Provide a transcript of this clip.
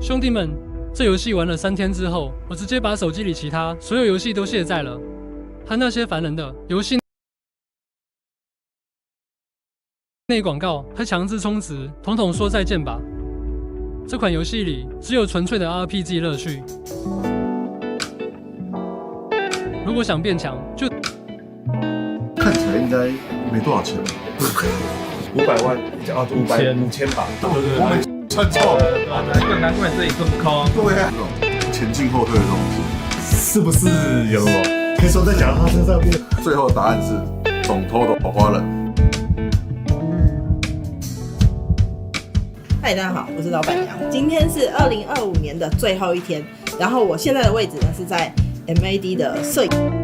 兄弟们，这游戏玩了3天之后，我直接把手机里其他所有游戏都卸载了，和那些烦人的游戏内广告和强制充值，统统说再见吧。这款游戏里只有纯粹的 RPG 乐趣。如果想变强，就看起来应该没多少钱吧500万啊，5000吧。对，我们算错了，难怪这里这么高。对啊，这种前进后退的这种，是不是有？可以说在脚踏车上面。最后答案是总偷的花人。嗨，大家好，我是老板娘。今天是2025年的最后一天，然后我现在的位置呢是在 MAD 的摄影。